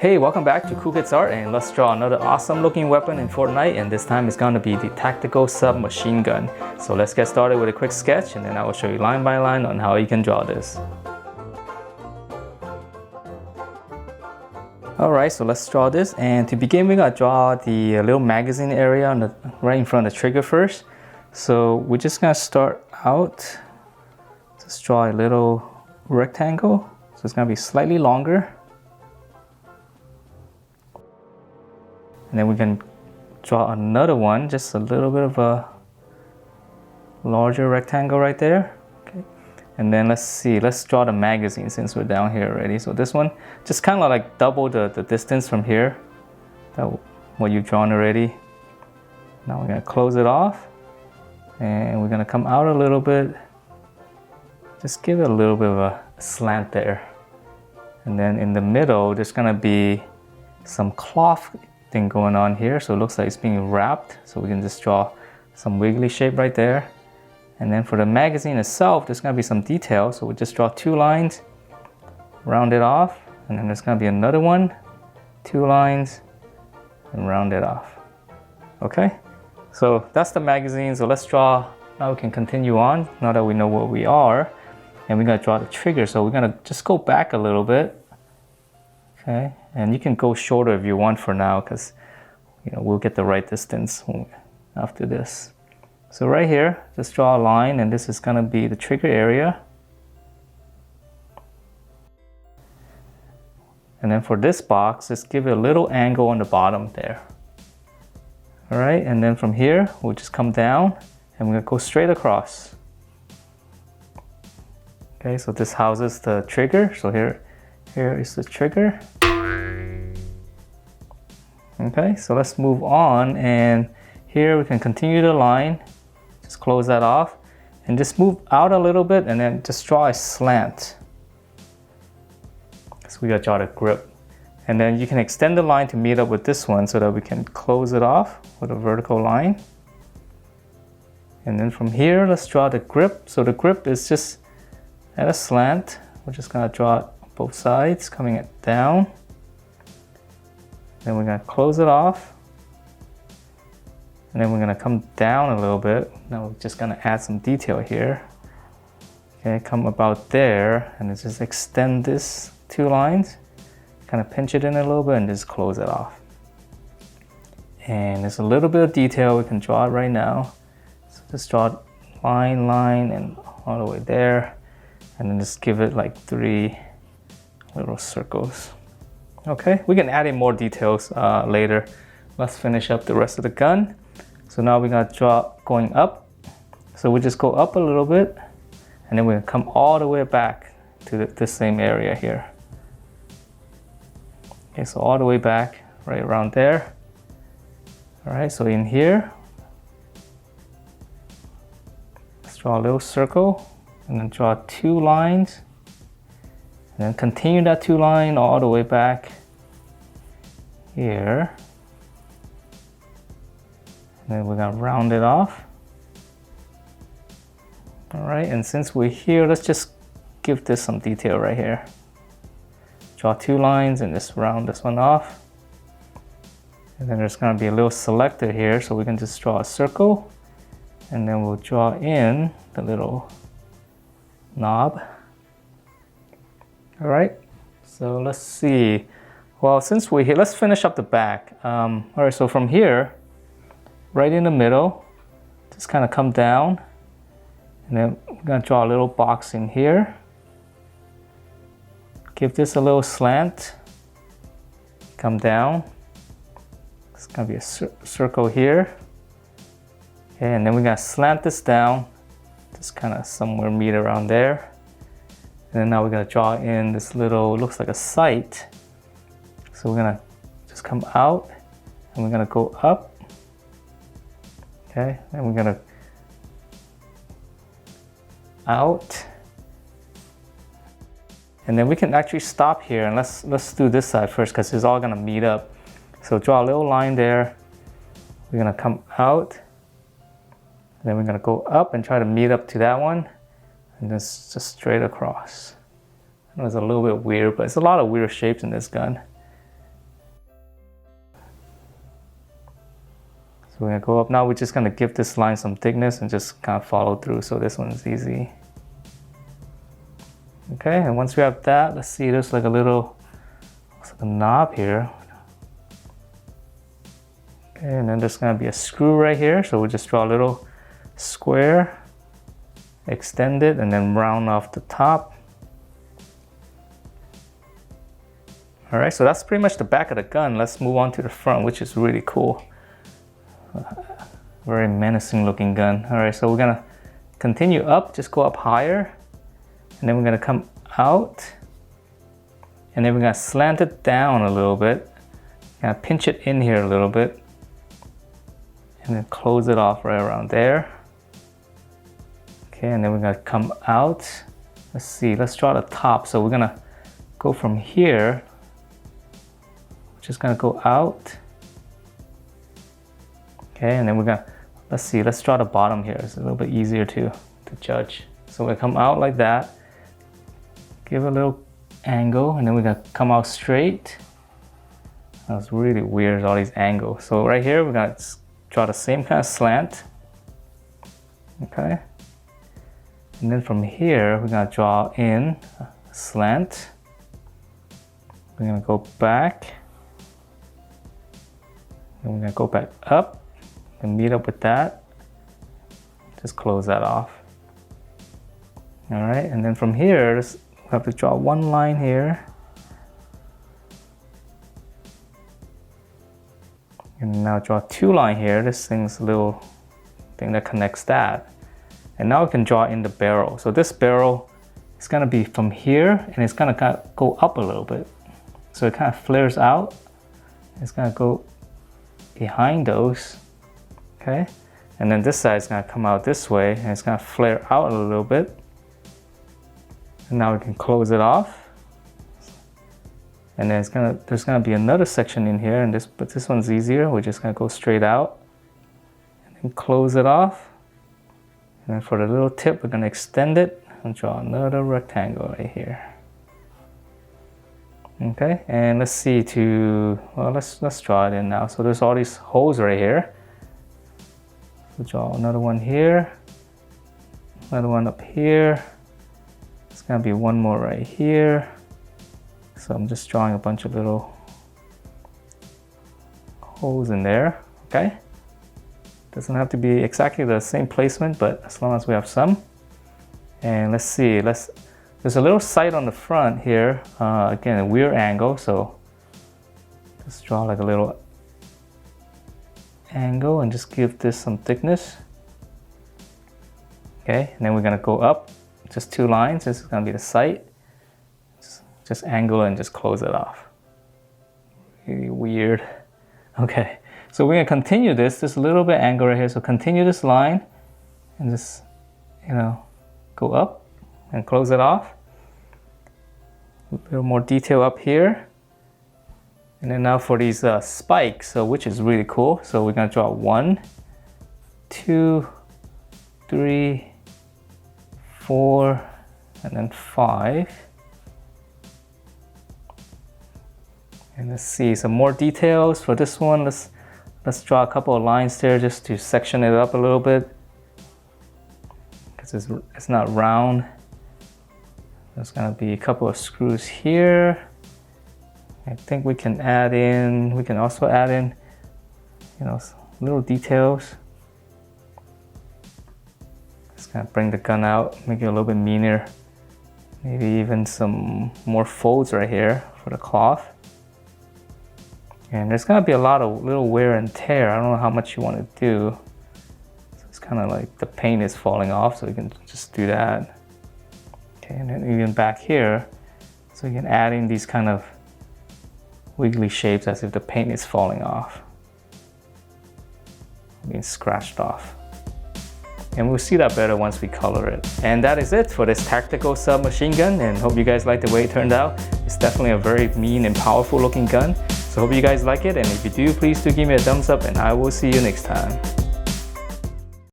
Hey, welcome back to Cool Kids Art, and let's draw another awesome looking weapon in Fortnite, and this time it's going to be the Tactical Submachine Gun. So let's get started with a quick sketch, and then I will show you line by line on how you can draw this. Alright, so let's draw this, and to begin we're going to draw the little magazine area on right in front of the trigger first. So we're just going to start out, just draw a little rectangle, so it's going to be slightly longer. And then we can draw another one, just a little bit of a larger rectangle right there. Okay. And then let's draw the magazine since we're down here already. So this one, just kind of like double the distance from here, what you've drawn already. Now we're gonna close it off, and we're gonna come out a little bit. Just give it a little bit of a slant there. And then in the middle, there's gonna be some cloth thing going on here, so it looks like it's being wrapped, so we can just draw some wiggly shape right there. And then for the magazine itself, there's going to be some detail, so we'll just draw two lines, round it off, and then there's going to be another one, two lines, and round it off. Okay, so that's the magazine. So let's draw, now we can continue on now that we know what we are, and we're going to draw the trigger. So we're going to just go back a little bit. Okay, and you can go shorter if you want for now, because we'll get the right distance after this. So right here, just draw a line, and this is going to be the trigger area. And then for this box, just give it a little angle on the bottom there. All right, and then from here, we'll just come down, and we're going to go straight across. Okay, so this houses the trigger. So here is the trigger. Okay, so let's move on, and here we can continue the line. Just close that off and just move out a little bit, and then just draw a slant. So we gotta draw the grip, and then you can extend the line to meet up with this one so that we can close it off with a vertical line. And then from here, let's draw the grip. So the grip is just at a slant. We're just gonna draw it both sides, coming it down. Then we're gonna close it off. And then we're gonna come down a little bit. Now we're just gonna add some detail here. Okay, come about there, and then just extend this two lines. Kind of pinch it in a little bit and just close it off. And there's a little bit of detail we can draw it right now. So just draw line, and all the way there. And then just give it like 3 little circles. Okay, we can add in more details later. Let's finish up the rest of the gun. So now we're gonna draw going up. So we just go up a little bit, and then we're gonna come all the way back to the same area here. Okay, so all the way back, right around there. All right, so in here, let's draw a little circle, and then draw 2 lines. And then continue that 2 line all the way back here. And then we're gonna round it off. All right, and since we're here, let's just give this some detail right here. Draw 2 lines and just round this one off. And then there's gonna be a little selector here, so we can just draw a circle. And then we'll draw in the little knob. All right, so let's see. Well, since we're here, let's finish up the back. All right, so from here, right in the middle, just kind of come down, and then we're gonna draw a little box in here. Give this a little slant, come down. It's gonna be a circle here. Okay, and then we're gonna slant this down, just kind of somewhere meet around there. And then now we're gonna draw in this little, looks like a sight. So we're gonna just come out, and we're gonna go up. Okay, and we're gonna out. And then we can actually stop here, and let's do this side first, because it's all gonna meet up. So draw a little line there. We're gonna come out, and then we're gonna go up and try to meet up to that one. And just straight across. I know it's a little bit weird, but it's a lot of weird shapes in this gun. So we're gonna go up now. We're just gonna give this line some thickness and just kind of follow through. So this one's easy. Okay, and once we have that, let's see, there's like a little, looks like a knob here. Okay, and then there's gonna be a screw right here. So we'll just draw a little square, extend it, and then round off the top. All right, so that's pretty much the back of the gun. Let's move on to the front, which is really cool. Very menacing looking gun. All right, so we're gonna continue up, just go up higher, and then we're gonna come out, and then we're gonna slant it down a little bit, kind of pinch it in here a little bit, and then close it off right around there. Okay, and then we're gonna come out. Let's see, let's draw the top. So we're gonna go from here, just gonna go out. Okay, and then we're gonna, let's see, let's draw the bottom here. It's a little bit easier to judge. So we come out like that, give a little angle, and then we're gonna come out straight. That's really weird, all these angles. So right here, we're gonna draw the same kind of slant. Okay. And then from here, we're gonna draw in a slant. We're gonna go back. And we're gonna go back up and meet up with that. Just close that off. All right, and then from here, we have to draw one line here. And now draw two lines here. This thing's a little thing that connects that. And now we can draw in the barrel. So this barrel is gonna be from here, and it's gonna kind of go up a little bit. So it kind of flares out. It's gonna go behind those, okay? And then this side is gonna come out this way, and it's gonna flare out a little bit. And now we can close it off. And then there's gonna be another section in here, but this one's easier. We're just gonna go straight out and then close it off. And then for the little tip, we're gonna extend it and draw another rectangle right here. Okay, and let's see let's draw it in now. So there's all these holes right here. So draw another one here, another one up here. It's gonna be one more right here. So I'm just drawing a bunch of little holes in there, okay? Doesn't have to be exactly the same placement, but as long as we have some. And let's see, there's a little sight on the front here. Again, a weird angle, so just draw like a little angle and just give this some thickness. Okay, and then we're gonna go up, just two lines. This is gonna be the sight. Just angle and just close it off. Really weird. Okay, so we're gonna continue this. There's a little bit angle right here, so continue this line and just, go up and close it off. A little more detail up here. And then now for these spikes, which is really cool. So we're gonna draw 1, 2, 3, 4, and then 5. And let's see some more details for this one. Let's draw a couple of lines there just to section it up a little bit, because it's not round. There's gonna be a couple of screws here. I think we can also add in, little details. Just gonna bring the gun out, make it a little bit meaner. Maybe even some more folds right here for the cloth. And there's gonna be a lot of little wear and tear. I don't know how much you want to do. So it's kind of like the paint is falling off, so you can just do that. Okay, and then even back here, so you can add in these kind of wiggly shapes as if the paint is falling off, being scratched off. And we'll see that better once we color it. And that is it for this tactical submachine gun, and hope you guys like the way it turned out. It's definitely a very mean and powerful looking gun. So hope you guys like it, and if you do, please do give me a thumbs up, and I will see you next time.